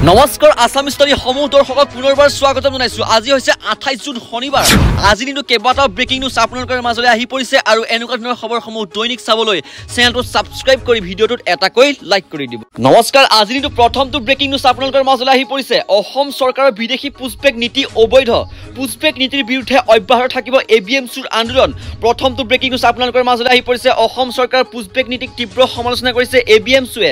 নমস্কাৰ আসাম ষ্টৰী সমূহ দৰ্শকক পুনৰবাৰ স্বাগতম জনাইছো। আজি হৈছে 28 জুন শনিবাৰ। আজি দিনটো কেইবাটাও ব্ৰেকিং নিউজ আপোনালোকৰ মাজলৈ আহি পৰিছে আৰু এনেকুৱা ধৰণৰ খবৰসমূহ দৈনিক চাবলৈ চেনেলটো সাবস্ক্ৰাইব কৰি ভিডিঅ'টোত এটাকৈ লাইক কৰি দিব। নমস্কাৰ, আজি দিনটো প্ৰথমটো ব্ৰেকিং নিউজ আপোনালোকৰ মাজলৈ আহি পৰিছে। অসম চৰকাৰৰ বিদেশী পুষ্পেক নীতি অবৈধ। পুষ্পেক নীতিৰ বিৰুদ্ধে অব্যাহত থাকিব এবিএমচিৰ আন্দোলন। প্ৰথমটো ব্ৰেকিং নিউজ আপোনালোকৰ মাজলৈ আহি পৰিছে। অসম চৰকাৰৰ পুষ্পেক নীতিক তীব্ৰ সমালোচনা কৰিছে এবিএমচিয়ে।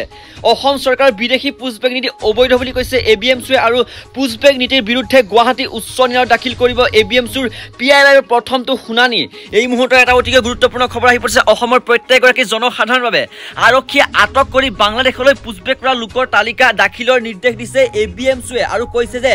অসম চৰকাৰৰ বিদেশী পুষ্পেক নীতি অবৈধ বুলি কৈছে এবিএমচিয়ে আৰু পুষ্পেক নীতিৰ বিৰুদ্ধে গুৱাহাটী উচ্চ ন্যায়ালয়ত দাখিল কৰিব এবিএমচিৰ পিআইএলৰ প্ৰথমটো শুনানি। এই মুহূৰ্তত এটা অতিকে গুৰুত্বপূৰ্ণ খবৰ আহি পৰিছে। অসমৰ প্ৰত্যেকগৰাকী জনসাধাৰণৰ বাবে আৰক্ষীয়ে আটক কৰি বাংলাদেশলৈ পুষ্পেক কৰা লোকৰ তালিকা দাখিলৰ নিৰ্দেশ দিছে এবিএমচিয়ে আৰু কৈছে যে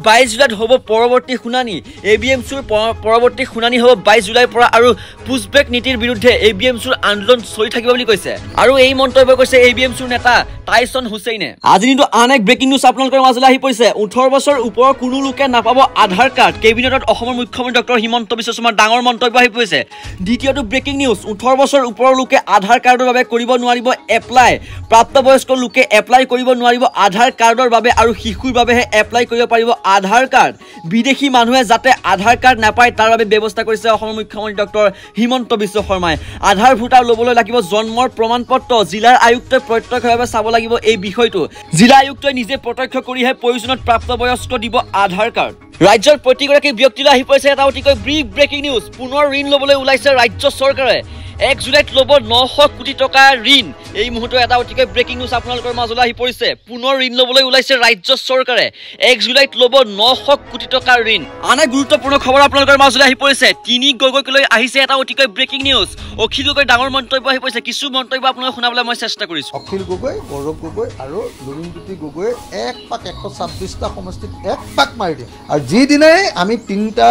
22 জুলাইত হ'ব পৰৱৰ্তী শুনানি। এবিএমচিৰ পৰৱৰ্তী শুনানি হ'ব 22 জুলাইৰ পৰা আৰু পুষ্পেক নীতিৰ বিৰুদ্ধে এবিএমচিৰ আন্দোলন চলি থাকিব বুলি কৈছে আৰু এই মন্তব্য কৈছে এবিএমচিৰ নেতা টাইছন হুছেইনে। আজি দিনটো আন এক ব্ৰেকিং নিউজ আপোনালোকৰ মাজলৈ আহি পৰিছে। 18 বছৰ ওপৰৰ কোনো লোকে নাপাব আধাৰ কাৰ্ড। কেবিনেটত অসমৰ মুখ্যমন্ত্ৰী ডক্টৰ হিমন্ত বিশ্ব শৰ্মাৰ ডাঙৰ মন্তব্য আহি পৰিছে। দ্বিতীয়টো ব্ৰেকিং নিউজ, 18 বছৰ ওপৰৰ লোকে আধাৰ কাৰ্ডৰ বাবে কৰিব নোৱাৰিব এপ্লাই। প্ৰাপ্তবয়স্ক লোকে এপ্লাই কৰিব নোৱাৰিব আধাৰ কাৰ্ডৰ বাবে আৰু শিশুৰ বাবেহে এপ্লাই কৰিব পাৰিব আধাৰ কাৰ্ড। বিদেশী মানুহে যাতে আধাৰ কাৰ্ড নাপায় তাৰ বাবে ব্যৱস্থা কৰিছে অসমৰ মুখ্যমন্ত্ৰী ডক্টৰ হিমন্ত বিশ্ব শৰ্মাই। আধাৰ ভোটাৰ ল'বলৈ লাগিব জন্মৰ প্ৰমাণ পত্ৰ। জিলাৰ আয়ুক্তই প্ৰত্যক্ষভাৱে চাব লাগিব এই বিষয়টো। জিলা আয়ুক্তই নিজে প্ৰত্যক্ষ কৰিহে প্ৰয়োজনত প্ৰাপ্তবয়স্ক দিব আধাৰ কাৰ্ড। ৰাজ্যৰ প্ৰতিগৰাকী ব্যক্তিলৈ আহি পৰিছে এটা অতিকৈ ব্ৰেকিং নিউজ। পুনৰ ঋণ ল'বলৈ ওলাইছে ৰাজ্য চৰকাৰে। 1 জুলাইত ল'ব 900 কোটি টকাৰ ঋণ। এই মুহূৰ্তত এটা অতিকৈ ব্ৰেকিং নিউজ আপোনালোকৰ মাজলৈ আহি পৰিছে। পুনৰ ঋণ ল'বলৈ ওলাইছে ৰাজ্য চৰকাৰে। 1 জুলাইত ল'ব 900 কোটি টকাৰ ঋণ। আন এক গুৰুত্বপূৰ্ণ খবৰ আপোনালোকৰ মাজলৈ আহি পৰিছে। তিনি গগৈলৈ আহিছে এটা অতিকৈ ব্ৰেকিং নিউজ। অখিল গগৈ ডাঙৰ মন্তব্য আহি পৰিছে। কিছু মন্তব্য আপোনালোকক শুনাবলৈ মই চেষ্টা কৰিছো। অখিল গগৈ, গৌৰৱ গগৈ আৰু লুৰিণজ্যোতি গগৈয়ে এক পাক 126টা সমষ্টিত এক পাক মাৰি দিয়ে। আৰু যিদিনাই আমি তিনিটা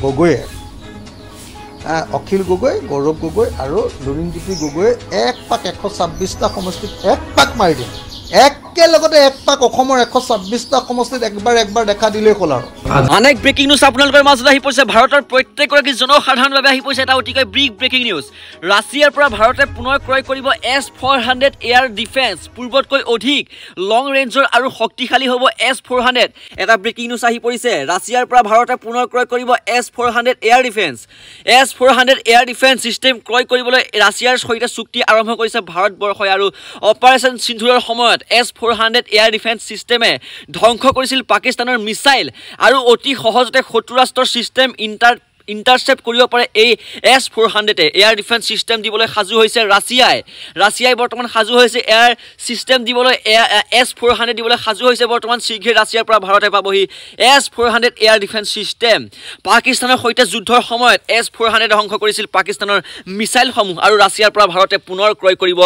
গগৈয়ে অখিল গগৈ, গৌৰৱ গগৈ আৰু লুৰিণজ্যোতি গগৈয়ে এক পাক 126টা সমষ্টিত এক পাক মাৰি দিয়ে। একেলগতে এক পাক অসমৰ 126টা সমষ্টিত একবাৰ দেখা দিলেই হ'ল আৰু। আন এক ব্ৰেকিং নিউজ আপোনালোকৰ মাজলৈ আহি পৰিছে। ভাৰতৰ প্ৰত্যেকগৰাকী জনসাধাৰণৰ বাবে আহি পৰিছে এটা অতিকৈ ব্ৰেকিং নিউজ। ৰাছিয়াৰ পৰা ভাৰতে পুনৰ ক্ৰয় কৰিব S-400 এয়াৰ ডিফেন্স। পূৰ্বতকৈ অধিক লং ৰেঞ্জৰ আৰু শক্তিশালী হ'ব S-400। এটা ব্ৰেকিং নিউজ আহি পৰিছে। ৰাছিয়াৰ পৰা ভাৰতে পুনৰ ক্ৰয় কৰিব S-400 air defence. S-400 air defence system ক্ৰয় কৰিবলৈ ৰাছিয়াৰ সৈতে চুক্তি আৰম্ভ কৰিছে ভাৰতবৰ্ষই আৰু অপাৰেশ্যন সিন্ধুৰৰ সময়ত S-400 এয়াৰ ডিফেন্স চিষ্টেমে ধ্বংস কৰিছিল পাকিস্তানৰ মিছাইল আৰু অতি সহজতে শত্ৰু ৰাষ্ট্ৰৰ চিষ্টেম ইণ্টাৰচেপ্ট কৰিব পাৰে। এই S-400 এয়াৰ ডিফেন্স চিষ্টেম দিবলৈ সাজু হৈছে ৰাছিয়াই বৰ্তমান সাজু হৈছে এয়াৰ চিষ্টেম দিবলৈ S-400 দিবলৈ সাজু হৈছে বৰ্তমান। শীঘ্ৰে ৰাছিয়াৰ পৰা ভাৰতে পাবহি S-400 এয়াৰ ডিফেন্স চিষ্টেম। পাকিস্তানৰ সৈতে যুদ্ধৰ সময়ত S-400 ধ্বংস কৰিছিল পাকিস্তানৰ মিছাইলসমূহ আৰু ৰাছিয়াৰ পৰা ভাৰতে পুনৰ ক্ৰয় কৰিব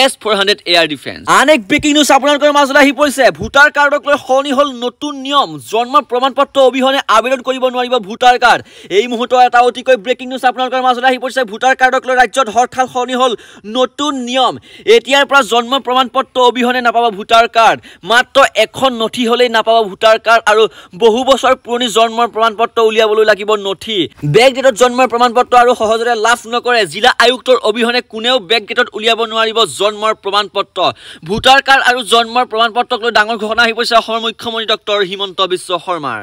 S-400 এয়াৰ ডিফেন্স। আন এক ব্ৰেকিং নিউজ আপোনালোকৰ মাজলৈ আহি পৰিছে। ভোটাৰ কাৰ্ডক লৈ সলনি হ'ল নতুন নিয়ম। জন্ম প্ৰমাণ পত্ৰ অবিহনে আবেদন কৰিব নোৱাৰিব ভোটাৰ কাৰ্ড। এই মুহূৰ্তত এটা অতিকৈ ব্ৰেকিং নিউজ আপোনালোকৰ মাজলৈ আহি পৰিছে। ভোটাৰ কাৰ্ডক লৈ ৰাজ্যত হৰতাল সলনি হ'ল নতুন নিয়ম। এতিয়াৰ পৰা জন্ম প্ৰমাণ পত্ৰ অবিহনে নাপাব ভোটাৰ কাৰ্ড। মাত্ৰ এখন নথি হ'লেই নাপাব ভোটাৰ কাৰ্ড আৰু বহু বছৰ পুৰণি জন্মৰ প্ৰমাণ পত্ৰ উলিয়াবলৈ লাগিব নথি। বেক ডেটত জন্মৰ প্ৰমাণ পত্ৰ আৰু সহজতে লাভ নকৰে। জিলা আয়ুক্তৰ অবিহনে কোনেও বেক ডেটত উলিয়াব নোৱাৰিব জন্মৰ প্ৰমাণ পত্ৰ। ভোটাৰ কাৰ্ড আৰু জন্মৰ প্ৰমাণ পত্ৰক লৈ ডাঙৰ ঘোষণা আহি পৰিছে অসমৰ মুখ্যমন্ত্ৰী ডক্টৰ হিমন্ত বিশ্ব শৰ্মাৰ।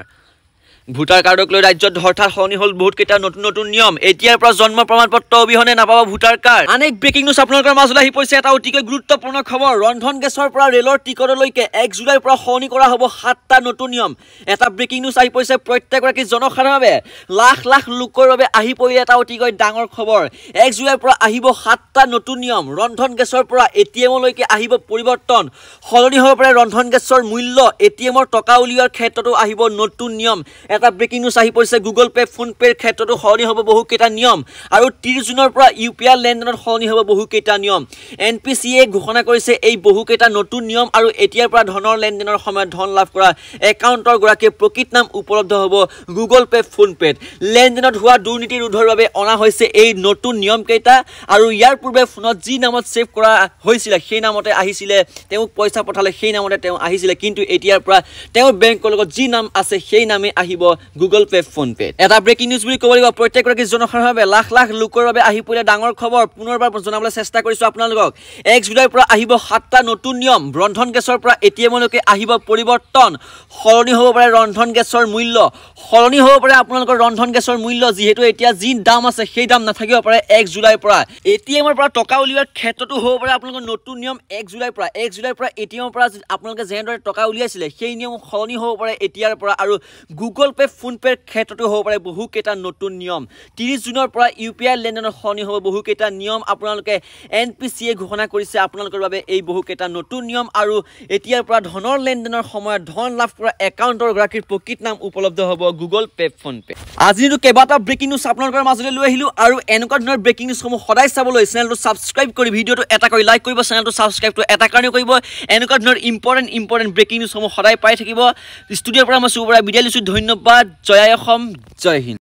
ভোটাৰ কাৰ্ডক লৈ ৰাজ্যত হঠাৎ সলনি হ'ল বহুতকেইটা নতুন নিয়ম। এতিয়াৰ পৰা জন্ম প্ৰমাণ পত্ৰ অবিহনে নাপাব ভোটাৰ কাৰ্ড। আন এক ব্ৰেকিং নিউজ আপোনালোকৰ মাজলৈ আহি পৰিছে এটা অতিকৈ গুৰুত্বপূৰ্ণ খবৰ। ৰন্ধন গেছৰ পৰা ৰেলৰ টিকটলৈকে 1 জুলাইৰ পৰা সলনি কৰা হ'ব 7টা নতুন নিয়ম। এটা ব্ৰেকিং নিউজ আহি পৰিছে প্ৰত্যেকগৰাকী জনসাধাৰণৰ বাবে। লাখ লাখ লোকৰ বাবে আহি পৰিলে এটা অতিকৈ ডাঙৰ খবৰ। 1 জুলাইৰ পৰা আহিব 7টা নতুন নিয়ম। ৰন্ধন গেছৰ পৰা ATM-লৈকে আহিব পৰিৱৰ্তন। সলনি হ'ব পাৰে ৰন্ধন গেছৰ মূল্য। ATM-ৰ টকা উলিওৱাৰ ক্ষেত্ৰতো আহিব নতুন নিয়ম। এটা ব্ৰেকিং নিউজ আহি পৰিছে। গুগল পে, ফোন পেৰ ক্ষেত্ৰতো সলনি হ'ব বহুকেইটা নিয়ম আৰু 30 জুনৰ পৰা UPI লেনদেনত সলনি হ'ব বহুকেইটা নিয়ম। NPCA ঘোষণা কৰিছে এই বহুকেইটা নতুন নিয়ম আৰু এতিয়াৰ পৰা ধনৰ লেনদেনৰ সময়ত ধন লাভ কৰা একাউণ্টৰ গৰাকীৰ প্ৰকৃত নাম উপলব্ধ হ'ব গুগল পে, ফোন পেত। লেনদেনত হোৱা দুৰ্নীতি ৰোধৰ বাবে অনা হৈছে এই নতুন নিয়মকেইটা আৰু ইয়াৰ পূৰ্বে ফোনত যি নামত ছেভ কৰা হৈছিলে সেই নামতে আহিছিলে, তেওঁক পইচা পঠালে সেই নামতে তেওঁ আহিছিলে, কিন্তু এতিয়াৰ পৰা তেওঁৰ বেংকৰ লগত যি নাম আছে সেই নামে আহিব গুগল পে ফোন পে এটা ব্ৰেকিং নিউজ বুলি ক'ব লাগিব প্ৰত্যেকগৰাকী জনসাধাৰণৰ বাবে লাখ লাখ লোকৰ বাবে আহি পৰিলে ডাঙৰ খবৰ পুনৰবাৰ জনাবলৈ চেষ্টা কৰিছো আপোনালোকক 1 জুলাইৰ পৰা আহিব 7টা নতুন নিয়ম ৰন্ধন গেছৰ পৰা এটিএমলৈকে আহিব পৰিৱৰ্তন সলনি হ'ব পাৰে ৰন্ধন গেছৰ মূল্য সলনি হ'ব পাৰে আপোনালোকৰ ৰন্ধন গেছৰ মূল্য যিহেতু এতিয়া যি দাম আছে সেই দাম নাথাকিব পাৰে 1 জুলাইৰ পৰা এটিএমৰ পৰা টকা উলিওৱাৰ ক্ষেত্ৰতো হ'ব পাৰে আপোনালোকৰ নতুন নিয়ম 1 জুলাইৰ পৰা এটিএমৰ পৰা আপোনালোকে যেনেদৰে টকা উলিয়াইছিলে সেই নিয়ম সলনি হ'ব পাৰে এতিয়াৰ পৰা আৰু গুগল পে ফোন পেৰ ক্ষেত্ৰতো হ'ব পাৰে বহুকেইটা নতুন নিয়ম 30 জুনৰ পৰা ইউপিআই লেনদেনৰ সলনি হ'ব বহুকেইটা নিয়ম আপোনালোকে এনপিচিএ ঘোষণা কৰিছে আপোনালোকৰ বাবে এই বহুকেইটা নতুন নিয়ম আৰু এতিয়াৰ পৰা ধনৰ লেনদেনৰ সময়ত ধন লাভ কৰা একাউণ্টৰ গৰাকীৰ প্ৰকৃত নাম উপলব্ধ হ'ব গুগল পে ফোন পে আজিতো কেইবাটা ব্ৰেকিং নিউজ আপোনালোকৰ মাজলৈ লৈ আহিলো আৰু এনেকুৱা ধৰণৰ ব্ৰেকিং নিউজসমূহ সদায় চাবলৈ চেনেলটো সাবস্ক্ৰাইব কৰি ভিডিঅটো এটা কৰি লাইক কৰিব চেনেলটো সাবস্ক্ৰাইবটো এটা কাৰণে কৰিব এনেকুৱা ধৰণৰ ইম্পৰ্টেন্ট ব্ৰেকিং নিউজসমূহ সদায় পাই থাকিব ষ্টুডিঅ'ৰ পৰা মই সুবৰা বিদায় লৈছো ধন্যবাদ জয় অসম জয় হিন্দ